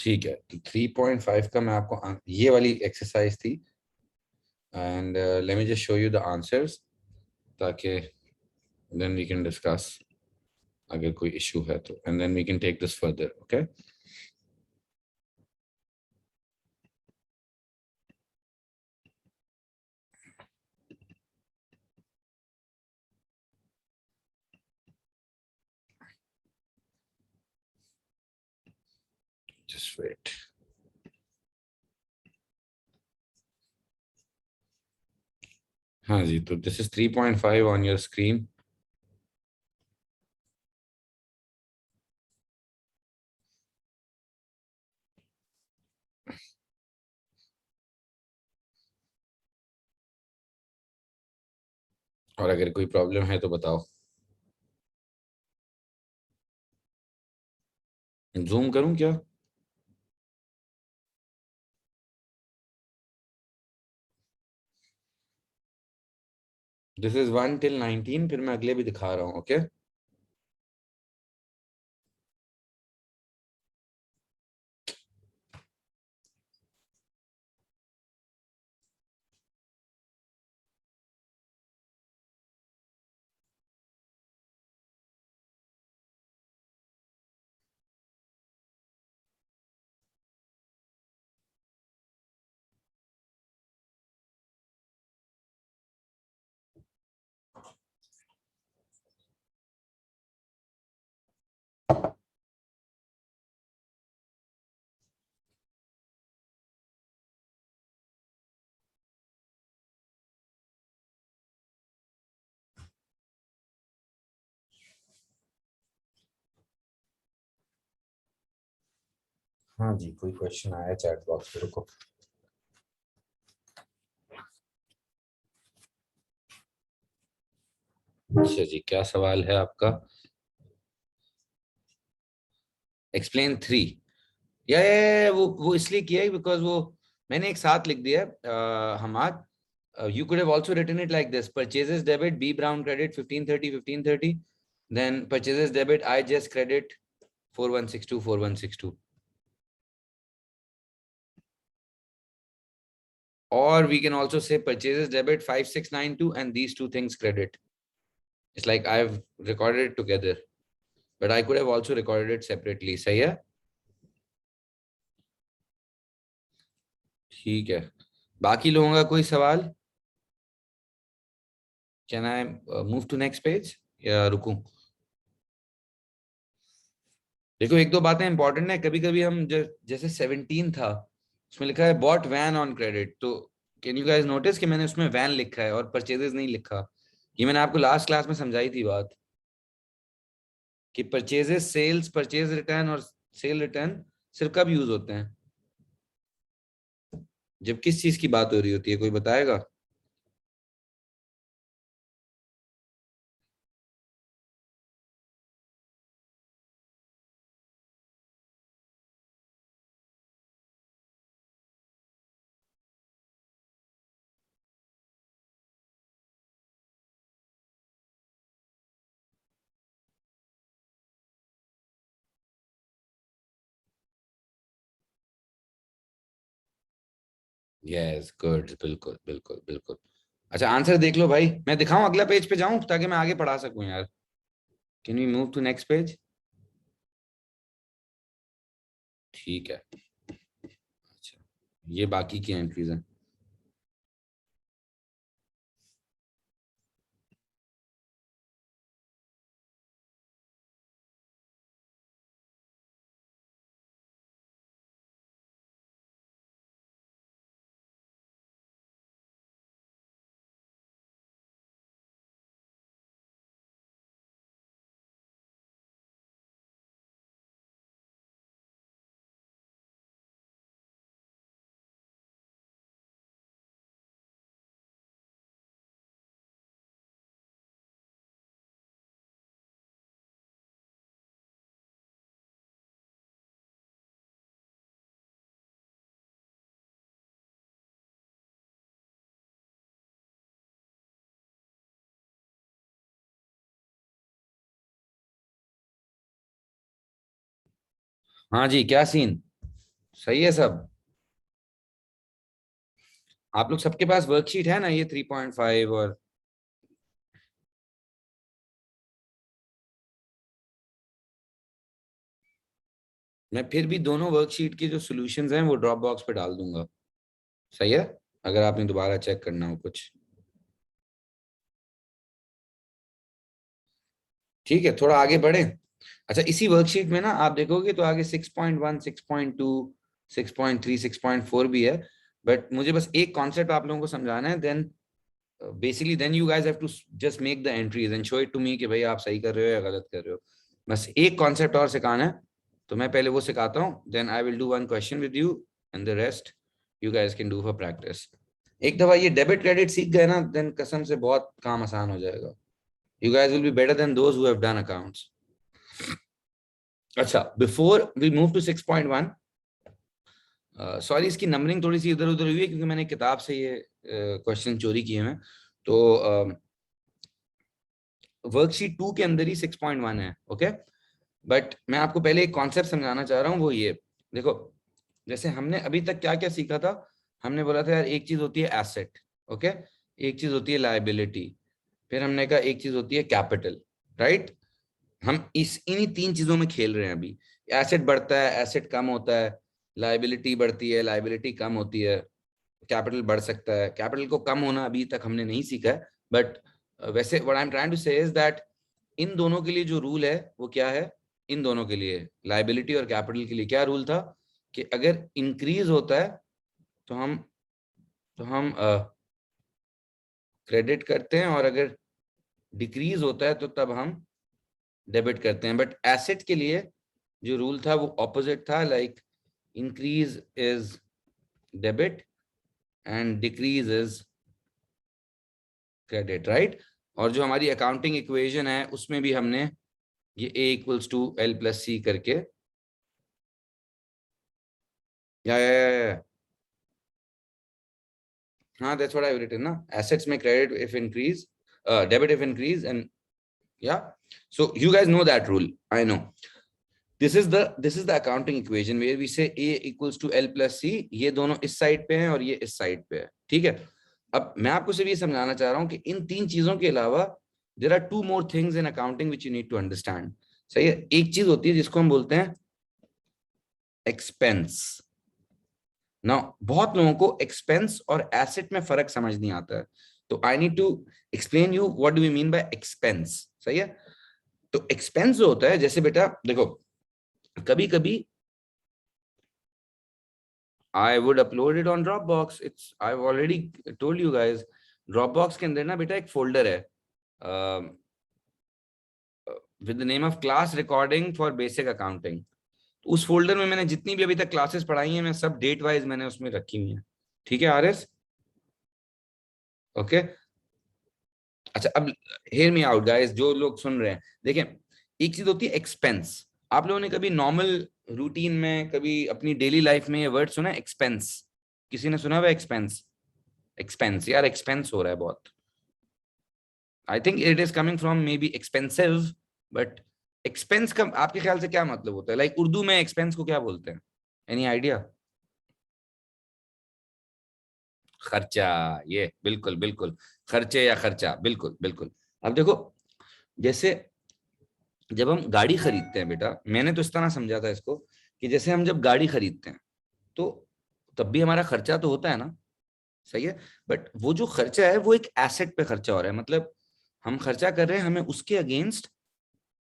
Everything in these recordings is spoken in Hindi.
ठीक है, तो 3.5 का मैं आपको ये वाली एक्सरसाइज थी, and let me just show you the answers, ताकि देन वी कैन डिस्कस अगर कोई इशू है तो, and then we can take this further, okay. Just wait. हाँ जी, तो this is 3.5 on your screen. और अगर कोई प्रॉब्लम है तो बताओ। जूम करूं क्या? दिस इज 1 till 19, फिर मैं अगले भी दिखा रहा हूँ, ओके। हाँ जी, कोई क्वेश्चन आया चैट बॉक्स पे, रुको। अच्छा जी, क्या सवाल है आपका? एक्सप्लेन 3। या वो इसलिए किया है बिकॉज वो मैंने एक साथ लिख दिया है, Hammad. You could have also written it like this: purchases debit, B Brown credit 1530 1530, then purchases debit, I just credit 4162 4162. Or we can also say purchases debit 5692 and these two things credit. It's like I've recorded it together, but I could have also recorded it separately. सही है? ठीक है, बाकी लोगों का कोई सवाल? Can I move to next page या रुकूं? देखो, एक दो बातें इंपॉर्टेंट है। कभी कभी हम जैसे 17 था, उसमें लिखा है बॉट वैन ऑन क्रेडिट, तो कैन यू गाइस नोटिस कि मैंने उसमें वैन लिखा है और परचेजेस नहीं लिखा। ये मैंने आपको लास्ट क्लास में समझाई थी बात, कि परचेजेस, सेल्स, परचेज रिटर्न और सेल रिटर्न सिर्फ कब यूज होते हैं? जब किस चीज की बात हो रही होती है, कोई बताएगा? यस, गुड, बिल्कुल बिल्कुल बिल्कुल। अच्छा, आंसर देख लो भाई। मैं दिखाऊं, अगला पेज पे जाऊं ताकि मैं आगे पढ़ा सकूं यार। Can we move to next page? ठीक है। अच्छा, ये बाकी की एंट्रीज हैं। हाँ जी, क्या सीन? सही है सब? आप लोग सबके पास वर्कशीट है ना, ये 3.5 और मैं फिर भी दोनों वर्कशीट के जो सॉल्यूशंस हैं वो ड्रॉप बॉक्स पे डाल दूंगा। सही है, अगर आपने दोबारा चेक करना हो कुछ। ठीक है, थोड़ा आगे बढ़े। अच्छा, इसी वर्कशीट में ना आप देखोगे तो आगे 6.1, 6.2, 6.3, 6.4 भी है। बट मुझे बस एक कॉन्सेप्ट आप लोगों को समझाना है, then basically then you guys have to just make the entries and show it to me कि भाई आप सही कर रहे हो या गलत कर रहे हो। बस एक कॉन्सेप्ट और सिखाना है, तो मैं पहले वो सिखाता हूँ, then I will do one question with you and the rest you guys can do for practice. एक दफा ये डेबिट क्रेडिट सीख गए ना, देन कसम से बहुत काम आसान हो जाएगा। You guys will be better than those who have done accounts. अच्छा, before we move to 6.1, sorry इसकी नंबरिंग थोड़ी सी इधर उधर हुई है क्योंकि मैंने किताब से ये क्वेश्चन चोरी किए हैं। तो वर्कशीट 2 के अंदर ही 6.1 है, ओके। बट मैं आपको पहले एक कॉन्सेप्ट समझाना चाह रहा हूँ, वो ये देखो। जैसे हमने अभी तक क्या क्या सीखा था, हमने बोला था यार एक चीज होती है एसेट, ओके, एक चीज होती है लायबिलिटी, फिर हमने कहा एक चीज होती है कैपिटल, राइट। हम इस इन्हीं तीन चीजों में खेल रहे हैं अभी। एसेट बढ़ता है, एसेट कम होता है, लायबिलिटी बढ़ती है, लायबिलिटी कम होती है, कैपिटल बढ़ सकता है। कैपिटल को कम होना अभी तक हमने नहीं सीखा है, बट वैसे what I am trying to say is that इन दोनों के लिए जो रूल है वो क्या है, इन दोनों के लिए लायबिलिटी और कैपिटल के लिए क्या रूल था कि अगर इंक्रीज होता है तो हम क्रेडिट करते हैं, और अगर डिक्रीज होता है तो तब हम डेबिट करते हैं। बट एसेट के लिए जो रूल था वो ऑपोजिट था, like increase is debit and decrease is credit, right. और जो हमारी अकाउंटिंग इक्वेशन है उसमें भी हमने ये A equals to L plus C करके या हाँ, दैट्स व्हाट आई रिटन ना, एसेट्स में credit if increase, debit if increase and yeah. So you guys know that rule, I know. This is the accounting equation where we say A equals to L plus C। ये दोनों इस साइड पे हैं और ये इस साइड पे है, ठीक है। अब मैं आपको सिर्फ ये समझाना चाह रहा हूँ कि इन तीन चीजों के अलावा there are two more things in accounting which you need to understand. सही है, एक चीज होती है जिसको हम बोलते हैं एक्सपेंस। ना बहुत लोगों को एक्सपेंस और एसेट में फर्क समझ नहीं आता है, तो I need to explain you what do we mean by expense. सही है, तो एक्सपेंस जो होता है, जैसे बेटा देखो, कभी कभी I would upload it on Dropbox. I've already told you guys, Dropbox के अंदर ना बेटा एक फोल्डर है with the name of class recording for basic accounting. उस फोल्डर में मैंने जितनी भी अभी तक क्लासेस पढ़ाई हैं, मैं सब डेट वाइज मैंने उसमें रखी हुई हैं, ठीक है आरएस, ओके। अच्छा, अब हेयर मी आउट गाइस, जो लोग सुन रहे हैं देखें, एक चीज होती है एक्सपेंस। आप लोगों ने कभी नॉर्मल रूटीन में, कभी अपनी डेली लाइफ में ये वर्ड सुना है एक्सपेंस? किसी ने सुना हुआ एक्सपेंस? एक्सपेंस, यार एक्सपेंस हो रहा है बहुत। I think it is coming from may be expensive, but expense का आपके ख्याल से क्या मतलब होता है? लाइक उर्दू में एक्सपेंस को क्या बोलते हैं? Any idea? खर्चा, ये बिल्कुल बिल्कुल, खर्चे या खर्चा, बिल्कुल बिल्कुल। अब देखो, जैसे जब हम गाड़ी खरीदते हैं बेटा, मैंने तो इस तरह समझा था इसको कि जैसे हम जब गाड़ी खरीदते हैं तो तब भी हमारा खर्चा तो होता है ना, सही है। बट वो जो खर्चा है वो एक एसेट पे खर्चा हो रहा है, मतलब हम खर्चा कर रहे हैं, हमें उसके अगेंस्ट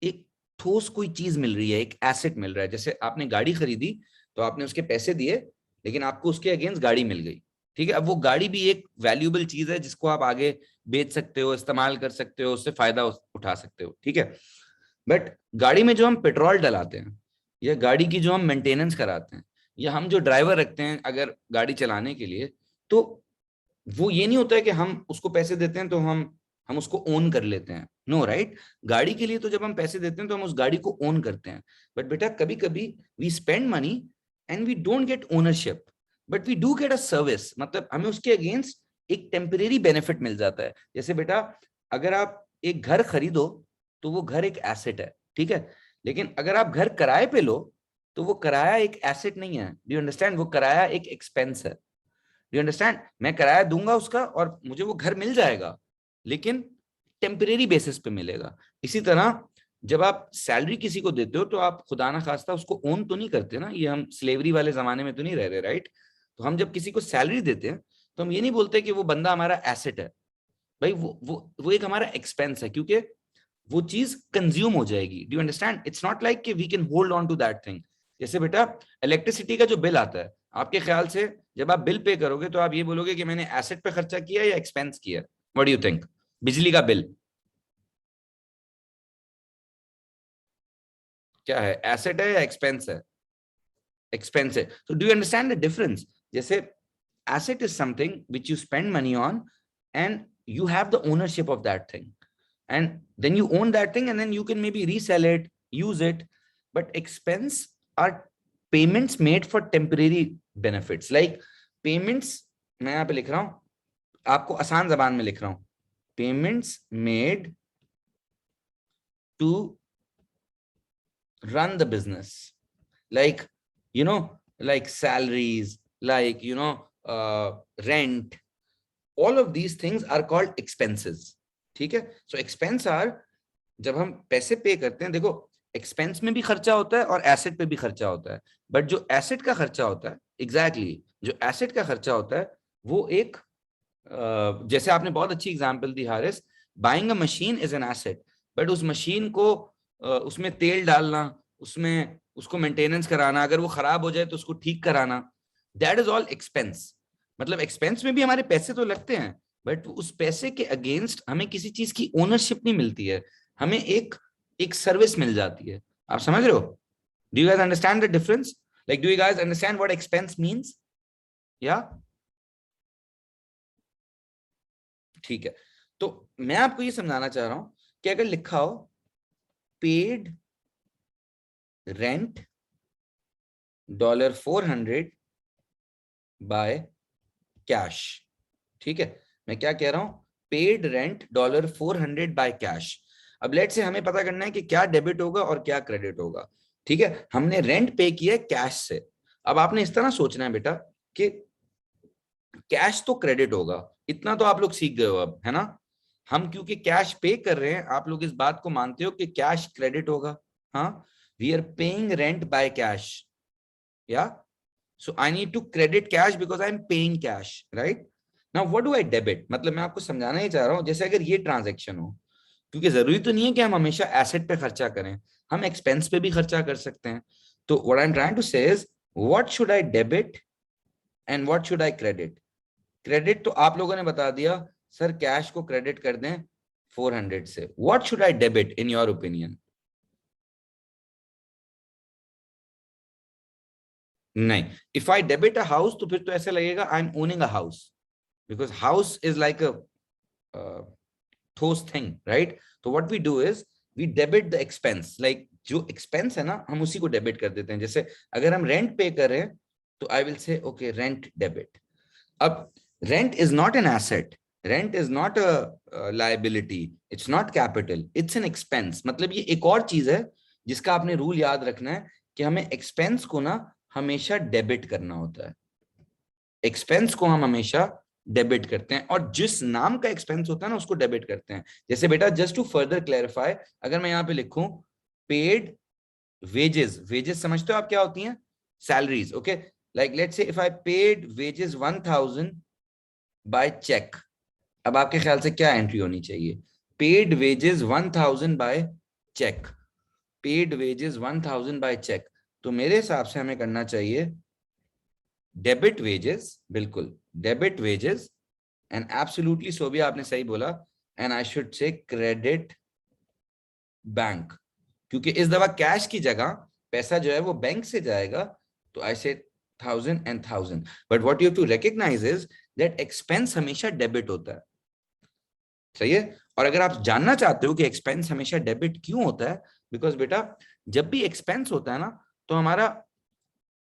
एक ठोस कोई चीज मिल रही है, एक एसेट मिल रहा है। जैसे आपने गाड़ी खरीदी तो आपने उसके पैसे दिए, लेकिन आपको उसके अगेंस्ट गाड़ी मिल गई, ठीक है। अब वो गाड़ी भी एक वैल्यूएबल चीज है जिसको आप आगे बेच सकते हो, इस्तेमाल कर सकते हो, उससे फायदा उठा सकते हो, ठीक है। बट गाड़ी में जो हम पेट्रोल डलाते हैं, या गाड़ी की जो हम मेंटेनेंस कराते हैं, या हम जो ड्राइवर रखते हैं अगर गाड़ी चलाने के लिए, तो वो ये नहीं होता है कि हम उसको पैसे देते हैं तो हम उसको ओन कर लेते हैं। No, right. गाड़ी के लिए तो जब हम पैसे देते हैं तो हम उस गाड़ी को ओन करते हैं। बट बेटा कभी कभी we spend money and we don't get ownership, but we do get a service, मतलब हमें उसके अगेंस्ट एक टेम्परेरी बेनिफिट मिल जाता है। जैसे बेटा, अगर आप एक घर खरीदो तो वो घर एक एसेट है, ठीक है। लेकिन अगर आप घर किराए पे लो तो वो किराया एक एसेट नहीं है, डू यू अंडरस्टैंड? वो किराया एक एक्सपेंस है, डू यू अंडरस्टैंड? मैं किराया दूंगा उसका और मुझे वो घर मिल जाएगा, लेकिन टेम्परेरी बेसिस पे मिलेगा। इसी तरह जब आप सैलरी किसी को देते हो तो आप खुदा ना खास्ता उसको ओन तो नहीं करते ना, ये हम स्लेवरी वाले जमाने में तो नहीं रह रहे, राइट? तो हम जब किसी को सैलरी देते हैं तो हम ये नहीं बोलते कि वो बंदा हमारा एसेट है, भाई वो एक हमारा एक्सपेंस है, क्योंकि वो चीज कंज्यूम हो जाएगी, do you understand? It's not like कि we can hold on to that thing. जैसे बेटा इलेक्ट्रिसिटी का जो बिल आता है, आपके ख्याल से जब आप बिल पे करोगे तो आप ये बोलोगे कि मैंने एसेट पे खर्चा किया या एक्सपेंस किया? What do you think? बिजली का बिल क्या है, एसेट है या एक्सपेंस है? एक्सपेंस है। तो do you understand the difference? जैसे asset is something which you spend money on and you have the ownership of that thing, and then you own that thing and then you can maybe resell it, use it. But expense are payments made for temporary benefits, like payments, मैं यहाँ पे लिख रहा हूँ, आपको आसान जबान में लिख रहा हूँ, payments made to run the business, like like salaries, like rent, all of these things are called expenses. ठीक है? So expense are, जब हम पैसे पे करते हैं, देखो एक्सपेंस में भी खर्चा होता है और एसेट पे भी खर्चा होता है, बट जो एसेट का खर्चा होता है, एग्जैक्टली जो एसेट का खर्चा होता है वो एक जैसे आपने बहुत अच्छी example the Haris, buying a machine is an asset, but उस मशीन को उसमें तेल डालना, उसमें उसको मेंटेनेंस कराना, अगर वो खराब हो जाए तो उसको ठीक कराना, दैट इज ऑल एक्सपेंस। मतलब एक्सपेंस में भी हमारे पैसे तो लगते हैं, बट उस पैसे के अगेंस्ट हमें किसी चीज की ओनरशिप नहीं मिलती है, हमें एक एक सर्विस मिल जाती है। आप समझ रहे हो? Do you guys understand the difference? Like do you guys understand what expense means? या ठीक है, तो मैं आपको ये समझाना चाह रहा हूं कि अगर लिखा हो पेड रेंट $400 बाय कैश, ठीक है? मैं क्या कह रहा हूं? Paid rent $400 by cash. अब लेट से हमें पता करना है कि क्या डेबिट होगा और क्या क्रेडिट होगा, ठीक है? हमने रेंट पे किया है कैश से। अब आपने इस तरह सोचना है बेटा कि कैश तो क्रेडिट होगा, इतना तो आप लोग सीख गए हो अब, है ना? हम क्योंकि कैश पे कर रहे हैं, आप लोग इस बात को मानते हो कि कैश क्रेडिट होगा। हाँ, we are paying rent by cash, yeah so I need to credit cash because I am paying cash, right? Now what do I debit? मतलब मैं आपको समझाना ही चाह रहा हूं, जैसे अगर ये ट्रांजेक्शन हो, क्योंकि जरूरी तो नहीं है कि हम हमेशा एसेट पे खर्चा करें, हम एक्सपेंस पे भी खर्चा कर सकते हैं। तो what I am trying to say is what should I debit and what should I credit? Credit तो आप लोगों ने बता दिया, सर कैश को क्रेडिट कर दें 400 से। What should I debit in your opinion? नहीं, if I debit a house तो फिर तो ऐसे लगेगा I am owning a house, because house is like a ठोस थिंग, राइट? तो what we do is we debit the expense, like जो एक्सपेंस है ना हम उसी को डेबिट कर देते हैं। जैसे अगर हम रेंट पे कर रहे हैं तो I will say okay rent debit. अब rent is not an asset, rent is not a liability, it's not capital, it's an expense। मतलब ये एक और चीज है जिसका आपने रूल याद रखना है कि हमें एक्सपेंस को ना हमेशा डेबिट करना होता है, एक्सपेंस को हम हमेशा डेबिट करते हैं, और जिस नाम का एक्सपेंस होता है ना उसको डेबिट करते हैं। जैसे बेटा जस्ट टू फर्दर क्लैरिफाई, अगर मैं यहाँ पे लिखूं पेड वेजेस, वेजेस समझते हो आप क्या होती हैं? Salaries, okay? Like let's say if I paid wages 1000 by cheque, अब आपके ख्याल से क्या एंट्री होनी चाहिए? Paid wages 1000 by cheque, paid wages 1000 by cheque. तो मेरे हिसाब से हमें करना चाहिए डेबिट वेजेस, बिल्कुल debit wages, and absolutely so भी आपने सही बोला, and I should say credit bank, क्योंकि इस दफा कैश की जगह पैसा जो है वो बैंक से जाएगा। तो आई से 1000 and 1000, but what you have to recognise is that expense हमेशा डेबिट होता है, सही है? और अगर आप जानना चाहते हो कि एक्सपेंस हमेशा डेबिट क्यों होता है, बिकॉज बेटा जब भी एक्सपेंस होता है ना तो हमारा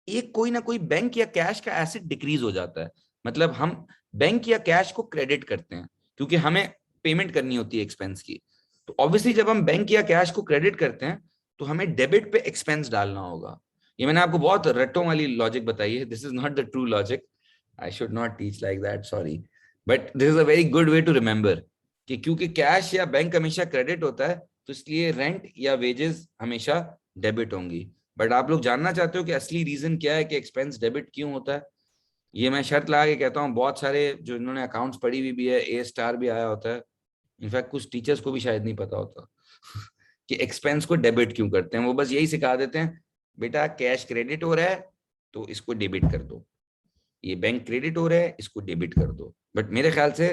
एक कोई ना कोई बैंक या कैश का एसेट डिक्रीज हो जाता है। मतलब हम बैंक या कैश को क्रेडिट करते हैं क्योंकि हमें पेमेंट करनी होती है एक्सपेंस की। तो ऑब्वियसली जब हम बैंक या कैश को क्रेडिट करते हैं तो हमें डेबिट पे एक्सपेंस डालना होगा। ये मैंने आपको बहुत रट्टों वाली लॉजिक बताई है, this is not the true logic, I should not teach like that, sorry, but this is a very good way to remember कि क्योंकि कैश या बैंक हमेशा क्रेडिट होता है, तो इसलिए रेंट या वेजेस हमेशा डेबिट होंगी। बट आप लोग जानना चाहते हो कि असली रीजन क्या है कि एक्सपेंस डेबिट क्यों होता है? ये मैं शर्त लगा के कहता हूँ, बहुत सारे जो इन्होंने अकाउंट्स पढ़ी हुई भी है, ए स्टार भी आया होता है, इनफैक्ट कुछ टीचर्स को भी शायद नहीं पता होता कि एक्सपेंस को डेबिट क्यों करते हैं। वो बस यही सिखा देते हैं, बेटा कैश क्रेडिट हो रहा है तो इसको डेबिट कर दो, ये बैंक क्रेडिट हो रहा है इसको डेबिट कर दो। बट मेरे ख्याल से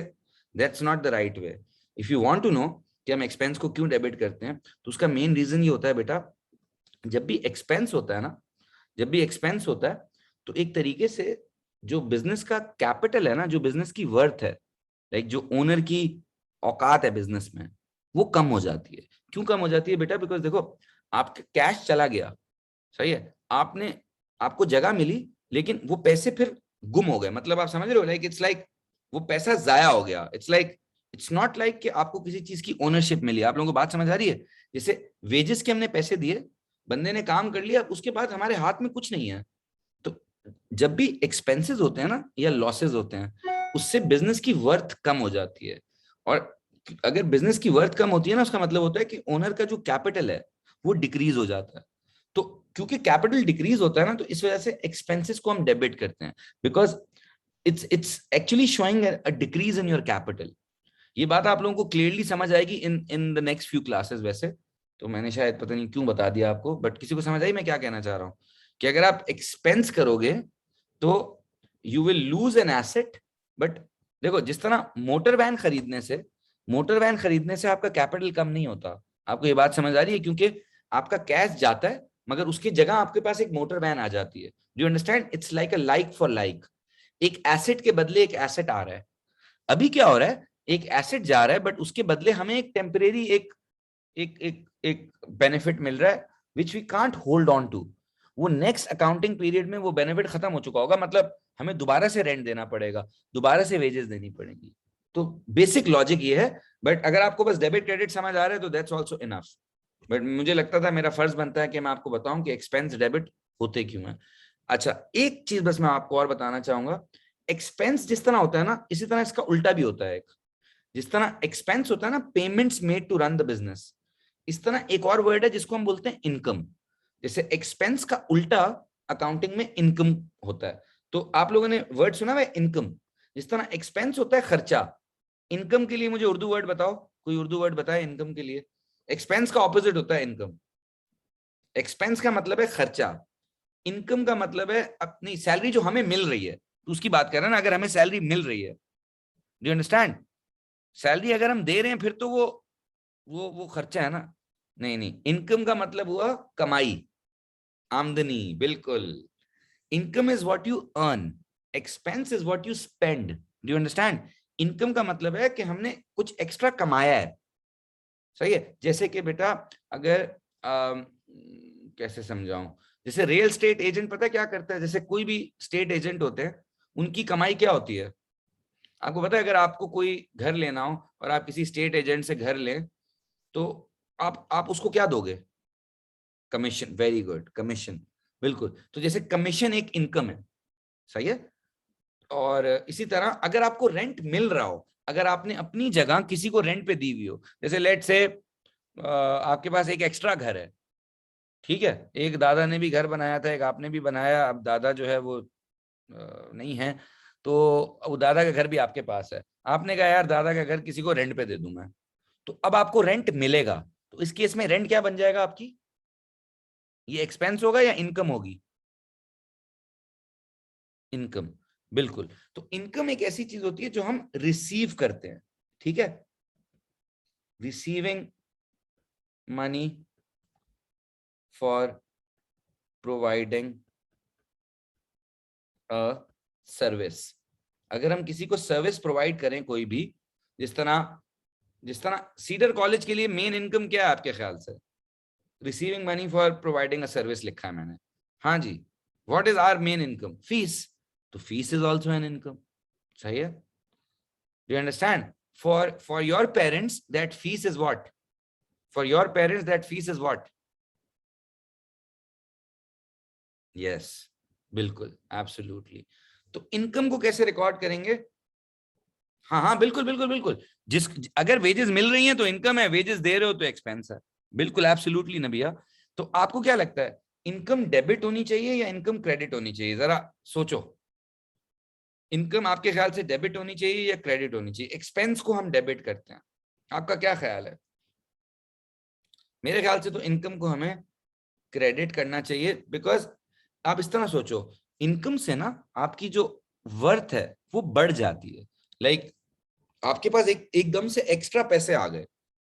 that's not the right way. If you want to know कि हम एक्सपेंस को क्यों डेबिट करते हैं, तो उसका मेन रीजन ये होता है बेटा, जब भी एक्सपेंस होता है ना, जब भी एक्सपेंस होता है, तो एक तरीके से जो बिजनेस का कैपिटल है ना, जो बिजनेस की वर्थ है, लाइक जो ओनर की औकात है बिजनेस में, वो कम हो जाती है। क्यों कम हो जाती है बेटा? बिकॉज देखो, आपका कैश चला गया, सही है, आपने, आपको जगह मिली, लेकिन वो पैसे फिर गुम हो गए। मतलब आप समझ रहे हो, लाइक इट्स लाइक वो पैसा जाया हो गया। It's like, it's not like कि आपको किसी चीज की ओनरशिप मिली। आप लोगों को बात समझ आ रही है? जैसे वेजेस के हमने पैसे दिए, बंदे ने काम कर लिया, उसके बाद हमारे हाथ में कुछ नहीं है। तो जब भी एक्सपेंसेस होते हैं ना या लॉसेस होते हैं, उससे बिजनेस की वर्थ कम हो जाती है। और अगर बिजनेस की वर्थ कम होती है ना, उसका मतलब होता है कि ओनर का जो कैपिटल है वो डिक्रीज हो जाता है। तो क्योंकि कैपिटल डिक्रीज होता है ना, तो इस वजह से एक्सपेंसेस को हम डेबिट करते हैं, because it's actually showing a decrease in your capital. ये बात आप लोगों को क्लियरली समझ आएगी in in the next few classes. वैसे तो मैंने शायद पता नहीं क्यों बता दिया आपको, बट किसी को समझ आई मैं क्या कहना चाह रहा हूँ? कि अगर आप एक्सपेंस करोगे तो you will lose an asset. But देखो, जिस तरह मोटर वैन खरीदने से आपका कैपिटल कम नहीं होता। आपको ये बात समझ आ रही है? क्योंकि आपका कैश जाता है, मगर उसकी जगह आपके पास एक मोटर वैन आ जाती है। Do you understand? It's like a like for like. एक एसेट के बदले एक एसेट आ रहा है। अभी क्या हो रहा है, एक एसेट जा रहा है, बट उसके बदले हमें एक टेम्परेरी एक एक एक एक बेनिफिट मिल रहा है, which we can't hold on to. वो नेक्स्ट अकाउंटिंग पीरियड में वो बेनिफिट खत्म हो चुका होगा, मतलब हमें दोबारा से रेंट देना पड़ेगा, दोबारा से वेजेस देनी पड़ेगी। तो बेसिक लॉजिक ये है। बट अगर आपको बस डेबिट क्रेडिट समझ आ रहा है तो दैट्स ऑल्सो इनफ। बट मुझे लगता था, मेरा फर्ज बनता है कि मैं आपको बताऊं कि एक्सपेंस डेबिट होते क्यों है। अच्छा, एक चीज बस मैं आपको और बताना चाहूंगा। एक्सपेंस जिस तरह होता है ना, इसी तरह इसका उल्टा भी होता है। जिस तरह एक्सपेंस होता है ना, payments made to run the business, इस तरह एक और वर्ड है जिसको हम बोलते हैं इनकम। जैसे एक्सपेंस का उल्टा अकाउंटिंग में इनकम होता है। तो आप लोगों ने वर्ड सुना है इनकम? जिस तरह एक्सपेंस होता है खर्चा, इनकम के लिए मुझे उर्दू वर्ड बताओ, कोई उर्दू वर्ड बताए इनकम के लिए। एक्सपेंस का ऑपोजिट होता है इनकम। एक्सपेंस का मतलब है खर्चा, इनकम का मतलब है अपनी सैलरी जो हमें मिल रही है, तो उसकी बात कर रहे हैं ना। अगर हमें सैलरी मिल रही है, डू यू अंडरस्टैंड? सैलरी अगर हम दे रहे हैं फिर तो वो खर्चा है ना। नहीं नहीं, इनकम का मतलब हुआ कमाई, आमदनी, बिल्कुल। Income is what you earn, expense is what you spend. Do you understand? Income का मतलब है कि हमने कुछ एक्स्ट्रा कमाया है, सही है। जैसे कि बेटा, अगर कैसे समझाऊं, जैसे रियल स्टेट एजेंट पता है क्या करता है? जैसे कोई भी स्टेट एजेंट होते हैं, उनकी कमाई क्या होती है आपको पता है? अगर आपको कोई घर लेना हो और आप किसी स्टेट एजेंट से घर लें, तो आप उसको क्या दोगे? कमीशन। वेरी गुड, कमीशन, बिल्कुल। तो जैसे कमीशन एक इनकम है, सही है। और इसी तरह अगर आपको रेंट मिल रहा हो, अगर आपने अपनी जगह किसी को रेंट पे दी हुई हो, जैसे लेट से आपके पास एक एक्स्ट्रा घर है, ठीक है, एक दादा ने भी घर बनाया था, एक आपने भी बनाया, अब दादा जो है वो नहीं है, तो वो दादा का घर भी आपके पास है। आपने कहा यार दादा का घर किसी को रेंट पे दे दूं मैं, तो अब आपको रेंट मिलेगा। तो इस केस में रेंट क्या बन जाएगा आपकी? ये एक्सपेंस होगा या इनकम होगी? इनकम, बिल्कुल। तो इनकम एक ऐसी चीज होती है जो हम रिसीव करते हैं, ठीक है। Receiving money for providing a service. अगर हम किसी को सर्विस प्रोवाइड करें कोई भी, जिस तरह सीडर कॉलेज के लिए मेन इनकम क्या है आपके ख्याल से? Receiving money for providing a service लिखा है मैंने। हाँ जी, what is our main income? Fees. तो fees is also an income, सही है। Do you understand? For your parents that fees is what? For your parents that fees is what? Yes, बिल्कुल, एब्सोल्युटली। तो इनकम को कैसे रिकॉर्ड करेंगे? हाँ हाँ, बिल्कुल बिल्कुल बिल्कुल। जिस अगर वेजेस मिल रही हैं तो इनकम है, वेजेस दे रहे हो तो एक्सपेंस है। बिल्कुल, एब्सोल्युटली नबिया। तो आपको क्या लगता है, इनकम डेबिट होनी चाहिए या इनकम क्रेडिट होनी चाहिए? जरा सोचो, इनकम आपके ख्याल से डेबिट होनी चाहिए या क्रेडिट होनी चाहिए? एक्सपेंस को हम डेबिट करते हैं, आपका क्या ख्याल है? मेरे ख्याल से तो इनकम को हमें क्रेडिट करना चाहिए, बिकॉज आप इस तरह सोचो, इनकम से ना आपकी जो वर्थ है वो बढ़ जाती है। लाइक आपके पास एकदम से एक्स्ट्रा पैसे आ गए,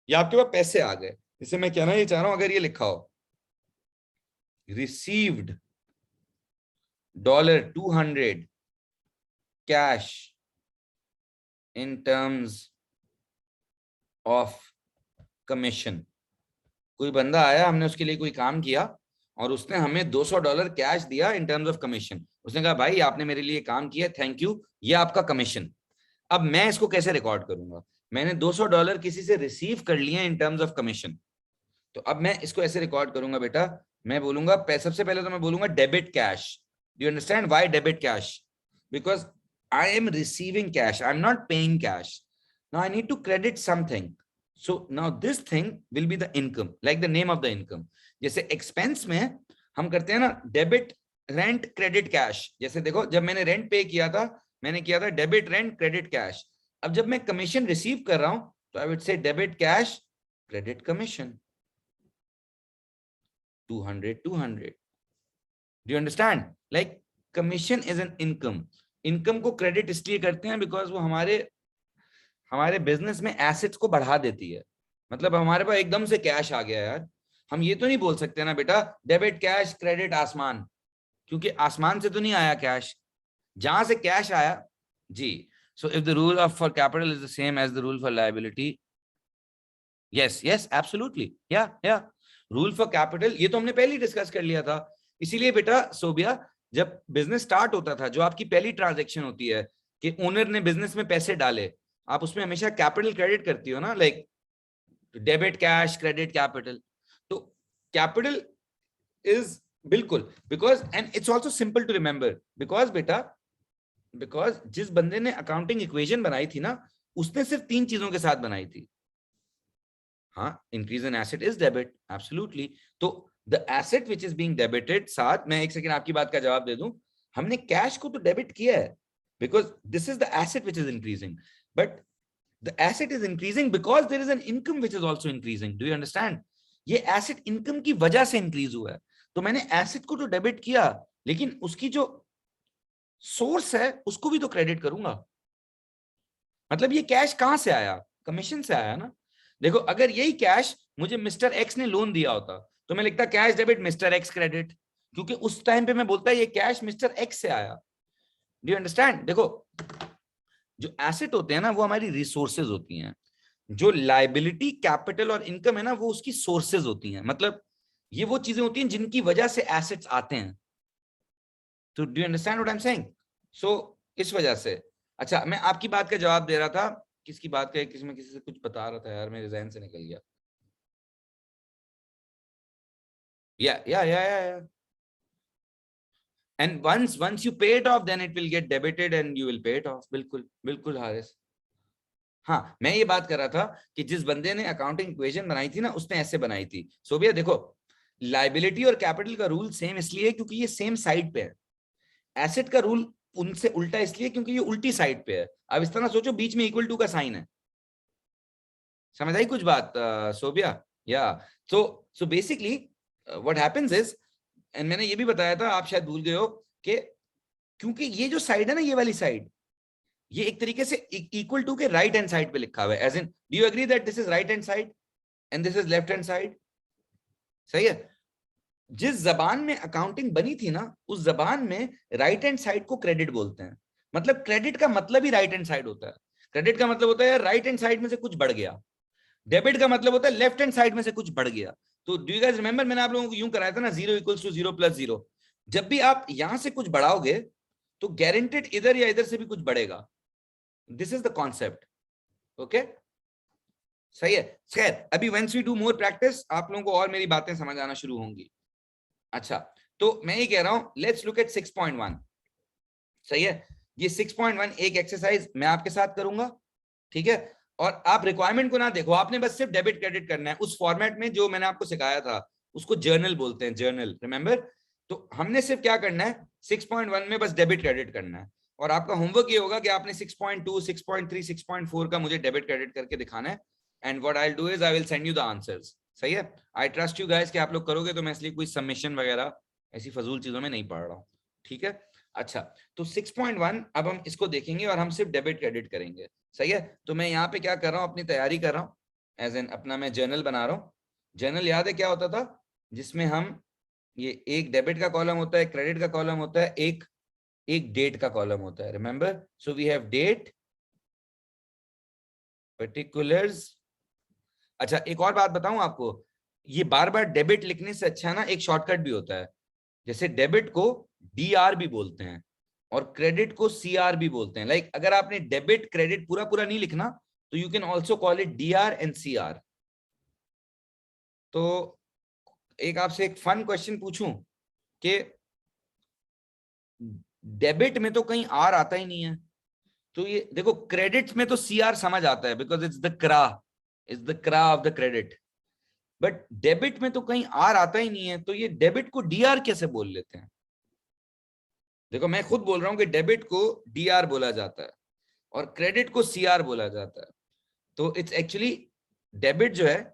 या आपके पास पैसे आ गए, जैसे मैं कहना ये चाह रहा हूं, अगर ये लिखा हो received $200 cash in terms of commission. कोई बंदा आया, हमने उसके लिए कोई काम किया और उसने हमें $200 कैश दिया इन टर्म्स ऑफ कमीशन। उसने कहा भाई आपने मेरे लिए काम किया, थैंक यू, ये आपका कमीशन। अब मैं इसको कैसे रिकॉर्ड करूंगा? मैंने $200 किसी से रिसीव कर लिए इन टर्म्स ऑफ कमीशन, तो अब मैं इसको ऐसे रिकॉर्ड करूंगा बेटा। मैं बोलूंगा, सबसे पहले तो मैं बोलूंगा debit cash. Do you understand why debit cash? Because I am receiving cash, I am not paying cash. Now I need to credit something, so now this thing will be the income, like the name of the income. जैसे एक्सपेंस में हम करते हैं ना डेबिट रेंट क्रेडिट कैश। जैसे देखो, जब मैंने रेंट पे किया था, मैंने किया था डेबिट रेंट क्रेडिट कैश। अब जब मैं कमीशन रिसीव कर रहा हूं तो I would say debit cash credit commission, 200 200। Do you understand? Like commission is an income. Income को क्रेडिट इसलिए करते हैं बिकॉज वो हमारे बिजनेस में एसेट्स को बढ़ा देती है। मतलब हमारे पास एकदम से कैश आ गया यार, हम ये तो नहीं बोल सकते ना बेटा डेबिट कैश क्रेडिट आसमान, क्योंकि आसमान से तो नहीं आया कैश, जहां से कैश आया। जी, so if the rule of for capital is the same as the rule for liability, yes yes absolutely, yeah rule for capital ये तो हमने पहले ही डिस्कस कर लिया था। इसीलिए बेटा सोबिया, जब बिजनेस स्टार्ट होता था, जो आपकी पहली ट्रांजेक्शन होती है कि ओनर ने बिजनेस में पैसे डाले, आप उसमें हमेशा कैपिटल क्रेडिट करती हो ना, like debit cash credit capital. तो कैपिटल इज बिल्कुल, because and it's also simple to remember, because बेटा, बिकॉज जिस बंदे ने अकाउंटिंग इक्वेशन बनाई थी ना, उसने सिर्फ 3 चीजों के साथ बनाई थी। हाँ, increase in asset is debit, absolutely. तो the asset which is being debited, साथ मैं एक सेकंड आपकी बात का जवाब दे दूं, हमने कैश को तो डेबिट किया है because this is the asset which is increasing, but the asset is increasing because there is an income which is also increasing. Do you understand? ये एसेट इनकम की वजह से इंक्रीज हुआ है। तो मैंने एसेट को तो डेबिट किया, लेकिन उसकी जो सोर्स है उसको भी तो क्रेडिट करूंगा। मतलब ये कैश कहां से आया? कमीशन से आया ना। देखो, अगर यही कैश मुझे मिस्टर एक्स ने लोन दिया होता तो मैं लिखता cash debit mister x credit, क्योंकि उस टाइम पे मैं बोलता ये कैश मिस्टर एक्स से आया। Do you understand? देखो, जो एसेट होते हैं ना वो हमारी रिसोर्सेज होती हैं, जो लाइबिलिटी कैपिटल और इनकम है ना वो उसकी सोर्सेज होती हैं। मतलब ये वो चीजें होती हैं जिनकी वजह से एसेट्स आते हैं। तो do you understand what I am saying? So इस वजह से, अच्छा मैं आपकी बात का जवाब दे रहा था, किसकी बात का, किसी से कुछ बता रहा था यार, मेरे जहन से निकल गया। या and once you pay it off then it will get debited and you will pay it off. बिल्कुल बिल्कुल हारिस। हाँ, मैं ये बात कर रहा था कि जिस बंदे ने अकाउंटिंग इक्वेशन बनाई थी ना, उसने ऐसे बनाई थी। सो भैया देखो, लाइबिलिटी और कैपिटल का रूल सेम इसलिए है क्योंकि ये सेम साइड पे है। एसेट का रूल उनसे उल्टा इसलिए क्योंकि ये उल्टी साइड पे है। अब इस तरह सोचो, बीच में इक्वल टू का साइन है। समझ आई कुछ बात सोबिया? या so basically what happens is, and मैंने ये भी बताया था, आप शायद भूल गए हो, कि क्योंकि ये जो साइड है ना, ये वाली साइड, ये एक तरीके से इक्वल टू के राइट हैंड साइड पे लिखा हुआ है। As in, do you agree that this is right hand side and this is left hand side? सही है। जिस जबान में अकाउंटिंग बनी थी ना, उस जबान में राइट हैंड साइड को क्रेडिट बोलते हैं। मतलब क्रेडिट का मतलब ही राइट हैंड साइड होता है। क्रेडिट का मतलब होता है राइट हैंड साइड में से कुछ बढ़ गया। डेबिट का मतलब होता है लेफ्ट हैंड साइड में से कुछ बढ़ गया। तो डू यू गाइस रिमेंबर, मैंने आप लोगों को यूं कराया था ना, 0 इक्वल्स टू 0 प्लस 0। जब भी आप यहां से कुछ बढ़ाओगे तो गारंटेड इधर या इधर से भी कुछ बढ़ेगा। This is the concept. Okay, सही है। खैर, अभी once we do more practice, आप लोगों को और मेरी बातें समझ आना शुरू होंगी। अच्छा, तो मैं ये कह रहा हूं लेट्स लुक एट 6.1। सही है, ये 6.1 एक एक्सरसाइज मैं आपके साथ करूंगा, ठीक है। और आप रिक्वायरमेंट को ना देखो, आपने बस सिर्फ डेबिट क्रेडिट करना है उस फॉर्मेट में जो मैंने आपको सिखाया था, उसको जर्नल बोलते हैं, जर्नल, रिमेंबर। तो हमने सिर्फ क्या करना है, 6.1 में बस डेबिट क्रेडिट करना है। और आपका होमवर्क ये होगा कि आपने 6.2, 6.3, 6.4 का मुझे डेबिट क्रेडिट करके दिखाना है। And what I will do is I will send you the answers. सही है, आई ट्रस्ट यू गाइस कि आप लोग करोगे, तो मैं इसलिए कोई सबमिशन वगैरह ऐसी फजूल चीजों में नहीं पढ़ रहा हूँ, ठीक है। अच्छा, तो 6.1 अब हम इसको देखेंगे और हम सिर्फ डेबिट क्रेडिट करेंगे। सही है, तो मैं यहाँ पे क्या कर रहा हूँ, अपनी तैयारी कर रहा हूँ, एज एन अपना मैं जर्नल बना रहा हूँ। जर्नल याद है क्या होता था, जिसमें हम ये एक डेबिट का कॉलम होता है, क्रेडिट का कॉलम होता है, एक डेट का कॉलम होता है, remember. So we have date, particulars. अच्छा, एक और बात बताऊं आपको, ये बार बार डेबिट लिखने से अच्छा ना एक शॉर्टकट भी होता है। जैसे डेबिट को डीआर भी बोलते हैं और क्रेडिट को सीआर भी बोलते हैं। लाइक अगर आपने डेबिट क्रेडिट पूरा पूरा नहीं लिखना, तो you can also call it D R and CR. तो एक आपसे एक फन क्वेश्चन पूछूं कि डेबिट में तो कहीं आर आता ही नहीं है, तो ये देखो क्रेडिट में तो सीआर समझ आता है because it's the Kra of the credit. But debit में तो कहीं आर आता ही नहीं है, तो ये डेबिट को डीआर कैसे बोल लेते हैं। देखो मैं खुद बोल रहा हूं कि डेबिट को डीआर बोला जाता है और क्रेडिट को सीआर बोला जाता है। तो इट्स एक्चुअली डेबिट जो है,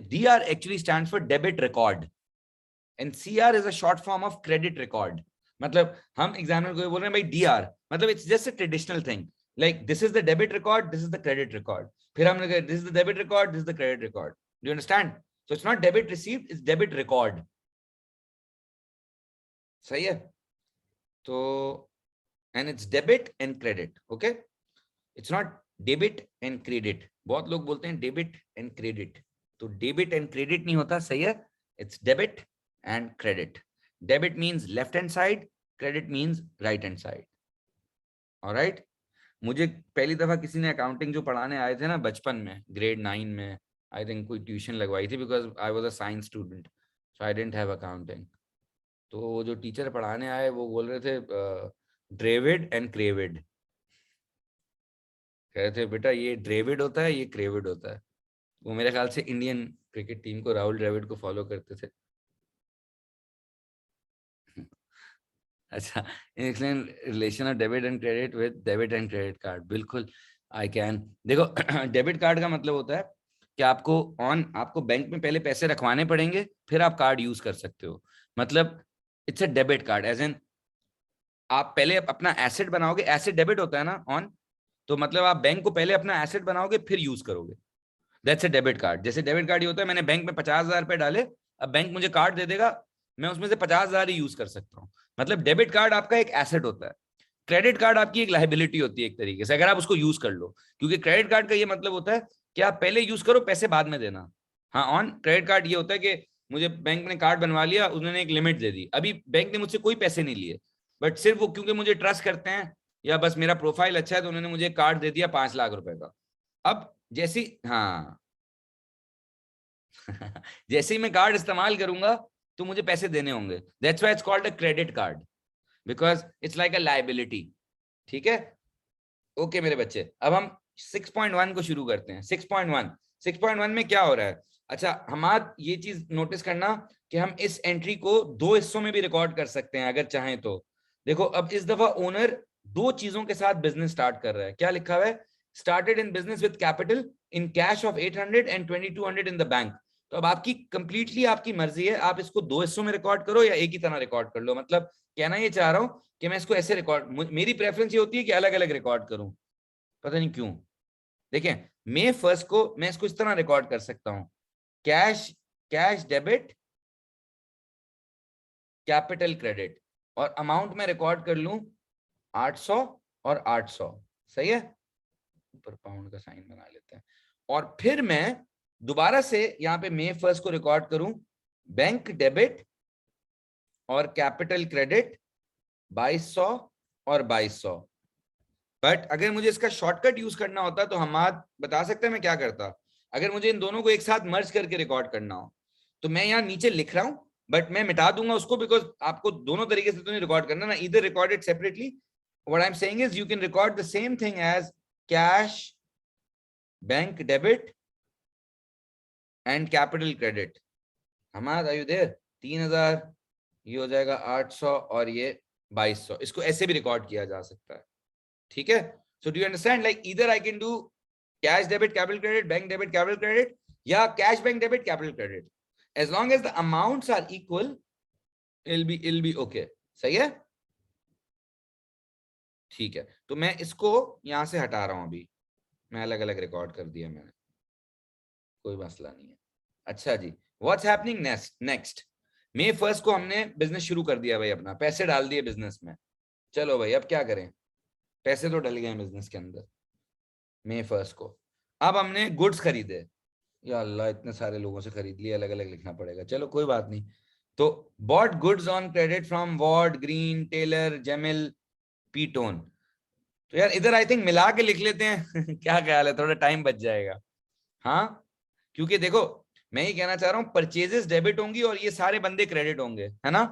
DR actually stands for debit record and CR is a short form of credit record. मतलब हम एग्जामिनर को बोल रहे हैं भाई डीआर, मतलब it's just a traditional thing, like this is the debit record, this is the credit record. फिर हमने कहा this is the debit record, this is the credit record. Do you understand? So it's not debit received, it's debit record. सही है, तो and it's debit and credit, okay. It's not debit and credit. बहुत लोग बोलते हैं डेबिट एंड क्रेडिट, तो डेबिट एंड क्रेडिट नहीं होता, सही है, it's debit and credit. Debit means left hand side, credit means right hand side. Alright, मुझे पहली दफा किसी ने अकाउंटिंग जो पढ़ाने आए थे ना बचपन में, ग्रेड 9 में, आई थिंक कोई ट्यूशन लगवाई थी because I was a science student, so I didn't have accounting. तो वो जो टीचर पढ़ाने आए वो बोल रहे थे ड्रेविड एंड क्रेविड। कह रहे थे बेटा ये ड्रेविड होता है, ये क्रेविड होता है। वो मेरे ख्याल से इंडियन क्रिकेट टीम को, राहुल द्रविड़ को फॉलो करते थे। अच्छा, explain relation of debit and credit with debit and credit card. बिल्कुल, आई कैन। देखो डेबिट कार्ड का मतलब होता है कि आपको बैंक में पहले पैसे रखवाने पड़ेंगे, फिर आप कार्ड यूज कर सकते हो। मतलब it's a debit card, as an आप पहले अपना एसेट बनाओगे, एसेट डेबिट होता है ना ऑन, तो मतलब आप बैंक को पहले अपना एसेट बनाओगे फिर यूज करोगे। That's a debit card. जैसे डेबिट कार्ड ये होता है मैंने बैंक में 50,000 रुपए डाले, अब बैंक मुझे कार्ड दे देगा, मैं उसमें से 50,000 ही यूज कर सकता हूँ। मतलब डेबिट कार्ड आपका एक एसेट होता है, क्रेडिट कार्ड आपकी एक लाइबिलिटी होती है एक तरीके से, अगर आप उसको यूज कर लो। क्योंकि क्रेडिट कार्ड का ये मतलब होता है कि आप पहले यूज करो, पैसे बाद में देना। हाँ, ऑन क्रेडिट कार्ड ये होता है कि मुझे बैंक ने कार्ड बनवा लिया, उन्होंने एक लिमिट दे दी, अभी बैंक ने मुझसे कोई पैसे नहीं लिए, बट सिर्फ वो क्योंकि मुझे ट्रस्ट करते हैं या बस मेरा प्रोफाइल अच्छा है, तो उन्होंने मुझे कार्ड दे दिया 5 लाख रुपए का। अब जैसी, हाँ जैसे ही मैं कार्ड इस्तेमाल करूंगा तो मुझे पैसे देने होंगे, that's why it's called a credit card, because it's like a liability. ठीक है, ओके मेरे बच्चे, अब हम 6.1 को शुरू करते हैं। 6.1 में क्या हो रहा है। अच्छा, हम आज ये चीज नोटिस करना कि हम इस एंट्री को 2 हिस्सों में भी रिकॉर्ड कर सकते हैं अगर चाहें तो। देखो अब इस दफा ओनर 2 चीजों के साथ बिजनेस स्टार्ट कर रहा है। क्या लिखा हुआ है, started in business with capital in cash of 800 and 2200 in the bank. तो अब आपकी कंप्लीटली आपकी मर्जी है, आप इसको 2 हिस्सों में रिकॉर्ड करो या एक ही तरह रिकॉर्ड कर लो। मतलब कहना ये चाह रहा हूं कि मैं इसको ऐसे रिकॉर्ड, मेरी प्रेफरेंस ये होती है कि अलग अलग रिकॉर्ड करूं, पता नहीं क्यों। देखें, मई 1 को मैं इसको इस तरह रिकॉर्ड कर सकता हूं, cash cash debit capital credit, और अमाउंट में रिकॉर्ड कर लूं 800 और 800। सही है, ऊपर पाउंड का साइन बना लेते हैं। और फिर मैं दोबारा से यहां पे मई 1 को रिकॉर्ड करूं, बैंक डेबिट और कैपिटल क्रेडिट 2200 और 2200। बट अगर मुझे इसका शॉर्टकट यूज करना होता तो हम आज बता सकते हैं मैं क्या करता। अगर मुझे इन दोनों को एक साथ मर्ज करके रिकॉर्ड करना हो, तो मैं यहाँ नीचे लिख रहा हूं बट मैं मिटा दूंगा उसको, बिकॉज आपको दोनों तरीके से तो नहीं रिकॉर्ड करना ना, इधर record it separately. What I am saying is you can record the same thing as cash bank debit and capital credit. हमारा आर यू देयर? 3,000, ये हो जाएगा 800 और ये 2,200. इसको ऐसे भी रिकॉर्ड किया जा सकता है. ठीक है. So do you understand? Like either I can do cash debit capital credit, bank debit capital credit, या cash bank debit capital credit. As long as the amounts are equal, it'll be okay. सही है. ठीक है. तो मैं इसको यहां से हटा रहा हूं अभी. मैं अलग अलग रिकॉर्ड कर दिया मैंने, कोई मसला नहीं है. अच्छा जी, व्हाट्स हैपनिंग नेक्स्ट. May 1 को हमने बिजनेस शुरू कर दिया भाई, अपना पैसे डाल दिए बिजनेस में. चलो भाई अब क्या करें, पैसे तो डल गए बिजनेस के अंदर. May 1 को अब हमने गुड्स खरीदे. या अल्लाह, इतने सारे लोगों से खरीद लिए, अलग अलग लिखना पड़ेगा. चलो कोई बात नहीं. तो bought goods on credit from Ward, Green, Taylor, Gemmill, Peyton. तो यार इधर आई थिंक मिला के लिख लेते हैं. क्या ख्याल है, थोड़ा टाइम बच जाएगा. हाँ, क्योंकि देखो मैं ये कहना चाह रहा हूँ, परचेजेस डेबिट होंगी और ये सारे बंदे क्रेडिट होंगे, है ना.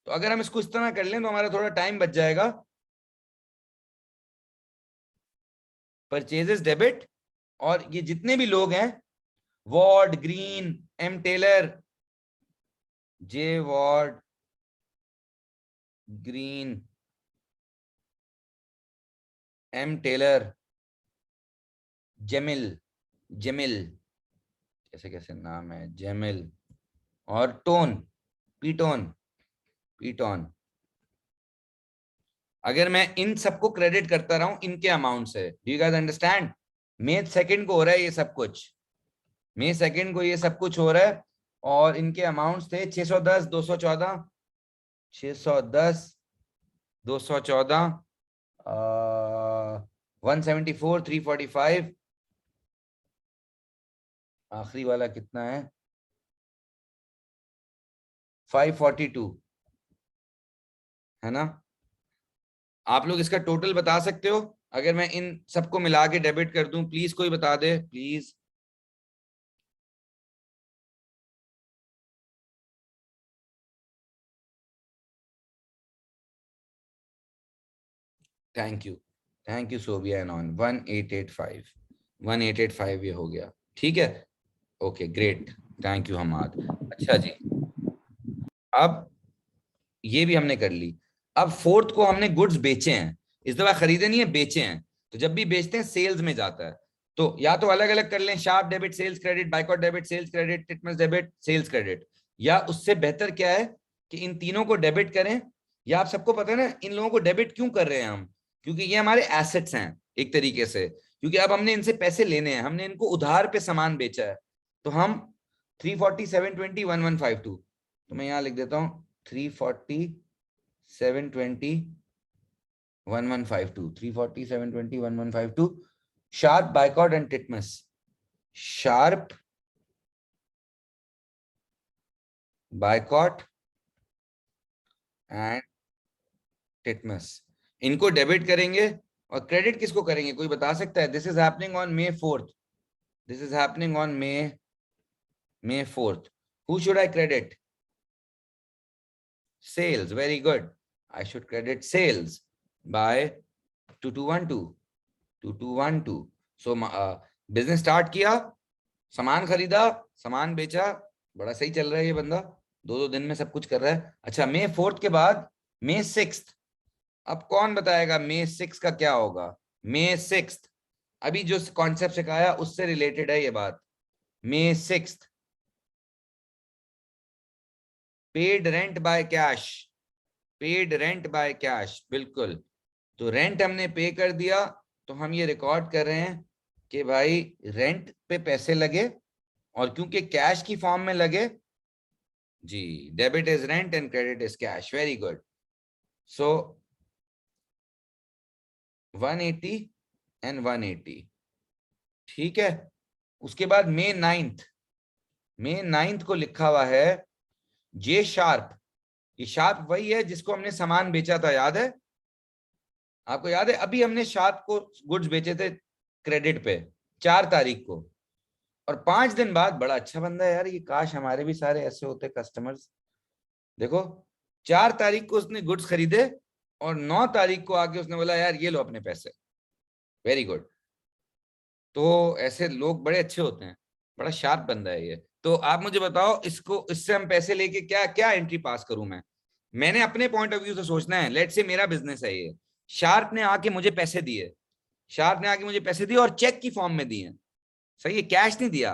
तो अगर हम इसको इस तरह कर लें तो हमारा थोड़ा टाइम बच जाएगा. परचेजेस डेबिट, और ये जितने भी लोग हैं, वॉर्ड, ग्रीन, एम टेलर, जे वॉर्ड, ग्रीन, एम टेलर, जेमिल, जेमिल, कैसे कैसे नाम है, जेमिल, और टोन, पीटोन, पीटोन. अगर मैं इन सबको क्रेडिट करता रहा हूं इनके अमाउंट से, do you guys understand. May 2 को हो रहा है ये सब कुछ. May 2 को ये सब कुछ हो रहा है. और इनके अमाउंट्स थे 610, 214, 610, 214, 174, 345, आखिरी वाला कितना है, 542, है ना. आप लोग इसका टोटल बता सकते हो? अगर मैं इन सबको मिला के डेबिट कर दूं, प्लीज कोई बता दे please. Thank you Sobia and on. 1885, 1885 ये हो गया. ठीक है. Okay great, thank you Hamad. अच्छा जी, अब ये भी हमने कर ली. अब 4 को हमने गुड्स बेचे हैं, इस दफा खरीदे नहीं है, बेचे हैं. तो जब भी बेचते हैं सेल्स में जाता है. तो या तो अलग अलग कर लें, Sharp debit sales credit, Bikeout debit sales credit, Titmus debit sales credit. या उससे बेहतर क्या है कि इन तीनों को डेबिट करें. या आप सबको पता है ना इन लोगों को डेबिट क्यों कर रहे हैं हम, क्योंकि ये हमारे एसेट्स हैं एक तरीके से. क्योंकि अब हमने इनसे पैसे लेने हैं, हमने इनको उधार पे सामान बेचा है. तो हम 340, 720, 1152, तो मैं यहाँ लिख देता हूँ 340, 720, 1152, 340, 720, 1152. Sharp, Bikeout and Titmus. Sharp, Bikeout and Titmus, इनको डेबिट करेंगे. और क्रेडिट किसको करेंगे, कोई बता सकता है? This is happening on May 4th. This is happening on May 4th. Who should I credit? Sales. Very good. I should credit sales by 2212. 2212. So business start किया, सामान खरीदा, सामान बेचा, बड़ा सही चल रहा है ये बंदा, 2 दिन में सब कुछ कर रहा है. अच्छा, May 4th के बाद May 6th. अब कौन बताएगा May 6 का क्या होगा? May 6th अभी जो कॉन्सेप्ट सिखाया उससे रिलेटेड है ये बात. May 6th, paid rent by cash. Paid rent by cash, बिल्कुल. तो रेंट हमने पे कर दिया, तो हम ये रिकॉर्ड कर रहे हैं कि भाई रेंट पे पैसे लगे, और क्योंकि कैश की फॉर्म में लगे जी, debit is rent and credit is cash. Very good. So 180 and 180. ठीक है. उसके बाद May 9th को लिखा हुआ है जे शार्प. ये शार्प वही है जिसको हमने सामान बेचा था, याद है आपको? याद है अभी हमने शार्प को गुड्स बेचे थे क्रेडिट पे 4 तारीख को. और 5 दिन बाद, बड़ा अच्छा बंदा है यार ये, काश हमारे भी सारे ऐसे होते कस्टमर्स. देखो 4 तारीख को उसने गुड्स खरीदे और 9 तारीख को आके उसने बोला यार ये लो अपने पैसे। Very good. तो ऐसे लोग बड़े अच्छे होते हैं, बड़ा शार्प बंदा है ये। तो आप मुझे बताओ इसको, इससे हम पैसे लेके क्या क्या एंट्री पास करूं मैं? मैंने अपने पॉइंट ऑफ व्यू से सोचना है। लेट्स से मेरा बिजनेस है ये, शार्प ने आके मुझे पैसे दिए, शार्प ने आके मुझे पैसे दिए और चेक की फॉर्म में दिए, सही है, कैश नहीं दिया।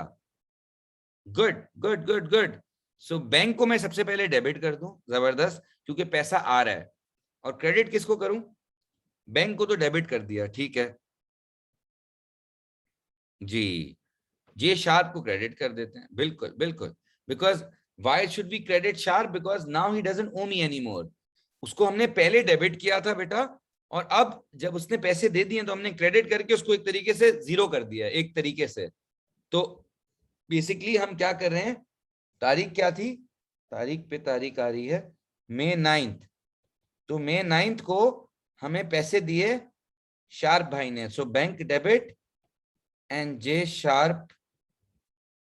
Good good good good. So bank को मैं सबसे पहले डेबिट कर दूं, जबरदस्त, क्योंकि पैसा आ रहा है। और क्रेडिट किसको करूं? बैंक को तो डेबिट कर दिया, ठीक है जी। जे शार्प को क्रेडिट कर देते हैं, बिल्कुल बिल्कुल। Because why should be credit sharp? Because now he doesn't owe me any more. उसको हमने पहले डेबिट किया था बेटा, और अब जब उसने पैसे दे दिए तो हमने क्रेडिट करके उसको एक तरीके से जीरो कर दिया, एक तरीके से। तो बेसिकली हम क्या कर रहे हैं, तारीख क्या थी, तारीख पे तारीख आ रही है May 9th। तो May 9th को हमें पैसे दिए शार्प भाई ने। So bank debit and J sharp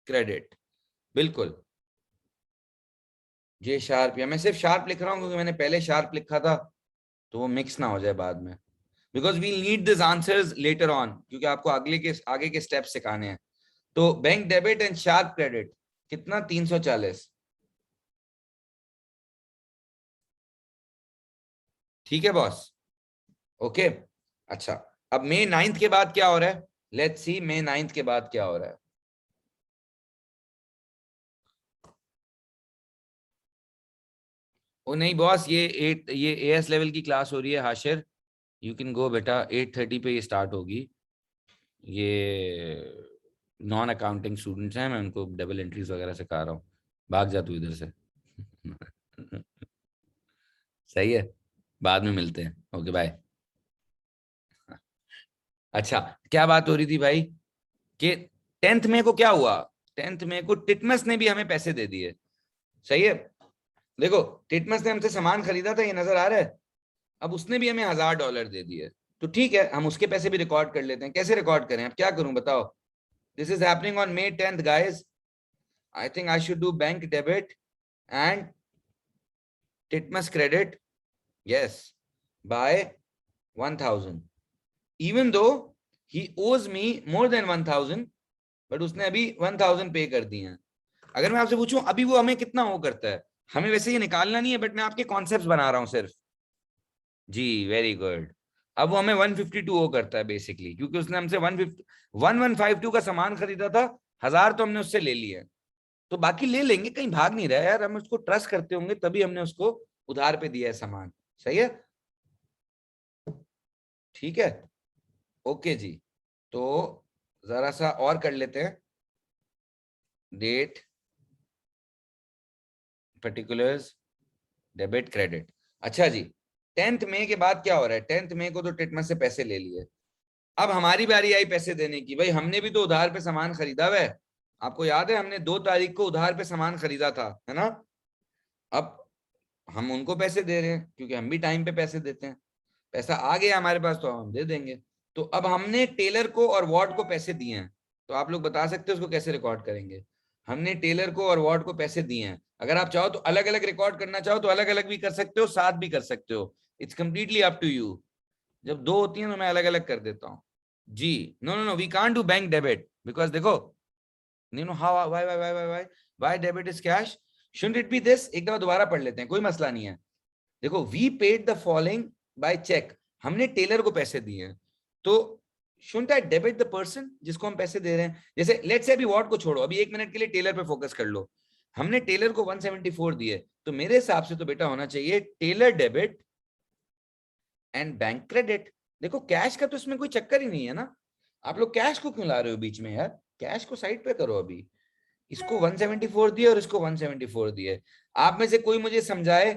credit, बिल्कुल। जे शार्प, या मैं सिर्फ शार्प लिख रहा हूं क्योंकि मैंने पहले शार्प लिखा था, तो वो मिक्स ना हो जाए बाद में। Because we need this answers later on, क्योंकि आपको आगे के स्टेप सिखाने हैं। तो bank debit and sharp credit कितना, 340। ठीक है बॉस, ओके। अच्छा, अब May 9th के बाद क्या हो रहा है? लेट्स सी May 9th के बाद क्या हो रहा है। ओ नहीं बॉस, ये एएस लेवल की क्लास हो रही है हाशिर। यू कैन गो बेटा, 8:30 पे ये स्टार्ट होगी। ये नॉन अकाउंटिंग स्टूडेंट्स हैं, मैं उनको डबल एंट्रीज वगैरह सिखा रहा हूँ। भाग जा तू इधर से। सही है, बाद में मिलते हैं, ओके बाय। अच्छा, क्या बात हो रही थी भाई कि 10th मई को क्या हुआ? 10th मई को टिटमस ने भी हमें पैसे दे दिए, सही है। देखो, टिटमस ने हमसे सामान खरीदा था, ये नजर आ रहा है। अब उसने भी हमें $1000 दे दिए। तो ठीक है, हम उसके पैसे भी रिकॉर्ड कर लेते हैं। कैसे रिकॉर्ड करें, अब क्या करूं बताओ? This is happening on May 10th guys. I think I should do bank debit and Titmus credit, yes, by 1000, even though he owes me more than 1000, but उसने अभी 1000 पे कर दिए हैं। अगर मैं आपसे पूछूं अभी वो हमें कितना वो करता है, हमें वैसे ये निकालना नहीं है, बट मैं आपके कॉन्सेप्ट बना रहा हूं सिर्फ। जी वेरी गुड। अब वो हमें 152 वो करता है बेसिकली, क्योंकि उसने हमसे 1152 का सामान खरीदा था। 1000 तो हमने उससे ले लिए, तो बाकी ले लेंगे, कहीं भाग नहीं रहा यार, हम उसको ट्रस्ट करते होंगे तभी हमने उसको उधार पे दिया है सामान, सही है। ठीक है, ओके जी। तो जरा सा और कर लेते हैं, डेट, पर्टिकुलर्स, डेबिट क्रेडिट। अच्छा जी, 10th मई के बाद क्या हो रहा है? 10th मई को तो टिटमस से पैसे ले लिए। अब हमारी बारी आई पैसे देने की। भाई हमने भी तो उधार पे सामान खरीदा हुआ है। आपको याद है हमने 2 तारीख को उधार पे सामान खरीदा था, है ना? अब हम उनको पैसे दे रहे हैं क्योंकि हम भी टाइम पे पैसे देते हैं। पैसा आ गया हमारे पास तो हम दे देंगे। तो अब हमने टेलर को और वॉर्ड को पैसे दिए हैं। तो आप लोग बता सकते हो उसको कैसे रिकॉर्ड करेंगे? हमने टेलर को और वॉर्ड को पैसे दिए हैं। अगर आप चाहो तो अलग अलग रिकॉर्ड करना चाहो तो अलग अलग भी कर सकते हो, साथ भी कर सकते हो। It's completely up to you. जब दो होती हैं तो मैं अलग अलग कर देता हूँ जी। No no no, we can't do bank debit because देखो, you know how, why debit is cash? Shouldn't it be this? एक दफा दोबारा पढ़ लेते हैं, कोई मसला नहीं है। देखो, we paid the following by cheque. हमने टेलर को पैसे दिए हैं, तो shouldn't I debit the person जिसको हम पैसे दे रहे हैं? जैसे लेट्स से अभी वॉट को छोड़ो, अभी 1 मिनट के लिए टेलर पे फोकस कर लो। हमने टेलर को 174 दिए, तो मेरे हिसाब से तो बेटा होना चाहिए Taylor debit and bank credit. देखो कैश का तो इसमें कोई चक्कर ही नहीं है ना। आप लोग कैश को क्यों ला रहे हो बीच में यार? कैश को साइड पे करो अभी। इसको 174 दिए और इसको 174 दिए। आप में से कोई मुझे समझाए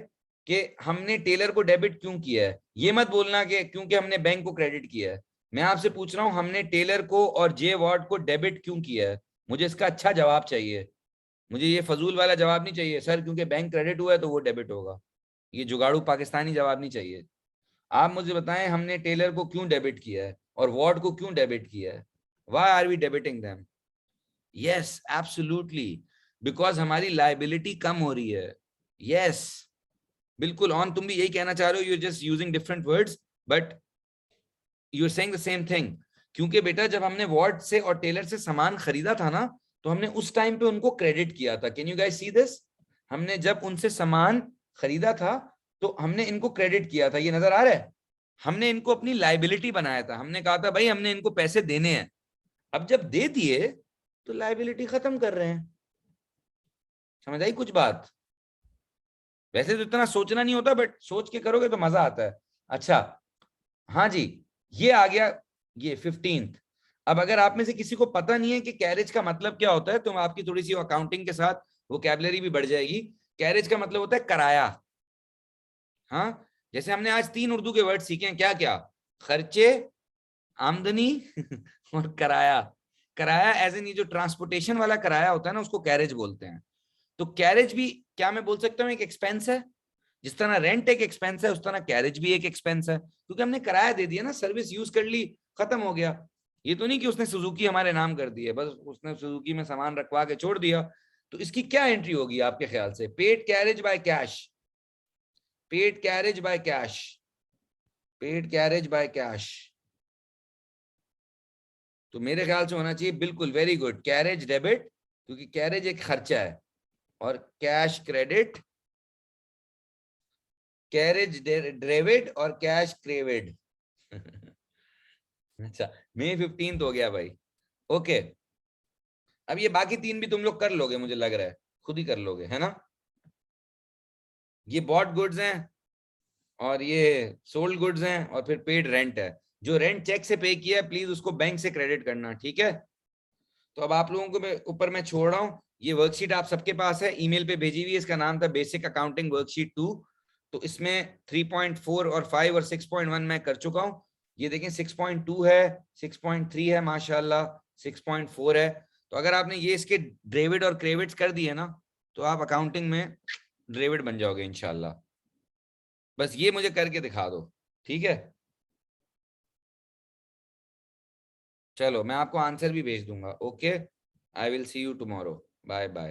कि हमने टेलर को डेबिट क्यों किया है? ये मत बोलना कि क्योंकि हमने बैंक को क्रेडिट किया है। मैं आपसे पूछ रहा हूं हमने टेलर को और जे वॉर्ड को डेबिट क्यों किया है? मुझे इसका अच्छा जवाब चाहिए। मुझे ये फजूल वाला जवाब नहीं चाहिए सर क्योंकि बैंक क्रेडिट हुआ है तो वो डेबिट होगा। ये जुगाड़ू पाकिस्तानी जवाब नहीं चाहिए। आप मुझे बताएं हमने टेलर को क्यों डेबिट किया है और वॉर्ड को क्यों डेबिट किया है? Why are we debiting them? Yes absolutely, because हमारी लाइबिलिटी कम हो रही है। यस, बिल्कुल ऑन, तुम भी यही कहना चाह रहे हो, you just using different words but you are saying the same thing. क्योंकि बेटा जब हमने वॉर्ड से और टेलर से सामान खरीदा था ना, तो हमने उस टाइम पे उनको क्रेडिट किया था। Can you guys see this? हमने जब उनसे सामान खरीदा था तो हमने इनको क्रेडिट किया था, ये नजर आ रहा है? हमने इनको अपनी लाइबिलिटी बनाया था, हमने कहा था भाई हमने इनको पैसे देने हैं। अब जब दे दिए तो लाइबिलिटी खत्म कर रहे हैं। समझ आई कुछ बात? वैसे तो इतना सोचना नहीं होता, बट सोच के करोगे तो मजा आता है। अच्छा, हाँ जी, ये आ गया, ये 15th। अब अगर आप में से किसी को पता नहीं है कि कैरेज का मतलब क्या होता है, तो आपकी थोड़ी सी अकाउंटिंग के साथ वोकैबुलरी भी बढ़ जाएगी। कैरेज का मतलब होता है किराया। हाँ, जैसे हमने आज 3 उर्दू के वर्ड सीखे हैं, क्या क्या? खर्चे, आमदनी और किराया। किराया एज इन, ये जो ट्रांसपोर्टेशन वाला किराया होता है ना, उसको कैरेज बोलते हैं। तो कैरेज भी, क्या मैं बोल सकता हूँ, एक एक्सपेंस है। जिस तरह रेंट एक एक्सपेंस है, उस तरह कैरेज भी एक एक्सपेंस है, क्योंकि हमने किराया दे दिया ना, सर्विस यूज कर ली, खत्म हो गया। ये तो नहीं कि उसने सुजुकी हमारे नाम कर दी है, बस उसने सुजुकी में सामान रखवा के छोड़ दिया। तो इसकी क्या एंट्री होगी आपके ख्याल से? Paid carriage by cash, paid carriage by cash, paid carriage by cash. तो मेरे ख्याल से होना चाहिए, बिल्कुल, वेरी गुड, कैरेज डेबिट, क्योंकि कैरेज एक खर्चा है, और कैश क्रेडिट, कैरेज डेबिट और कैश क्रेडिट। अच्छा, मई 15th हो गया भाई। ओके, अब ये बाकी 3 भी तुम लोग कर लोगे, मुझे लग रहा है खुद ही कर लोगे, है ना? ये बॉट गुड्स हैं, और ये सोल्ड गुड्स हैं, और फिर पेड रेंट है। जो रेंट चेक से पे किया है, प्लीज उसको बैंक से क्रेडिट करना, ठीक है? तो अब आप लोगों को ऊपर मैं छोड़ रहा हूँ, ये वर्कशीट आप सबके पास है, ईमेल पे भेजी हुई है, इसका नाम था बेसिक अकाउंटिंग वर्कशीट 2। तो इसमें 3.4 और 5 और 6.1 मैं कर चुका हूँ। ये देखें, 6.2 है, 6.3 है, माशाल्लाह, 6.4 है। तो अगर आपने ये इसके डेबिट और क्रेडिट्स कर दिए ना, तो आप अकाउंटिंग में डेबिट बन जाओगे इंशाल्लाह। बस ये मुझे करके दिखा दो, ठीक है? चलो, मैं आपको आंसर भी भेज दूंगा। Okay, I will see you tomorrow. Bye bye.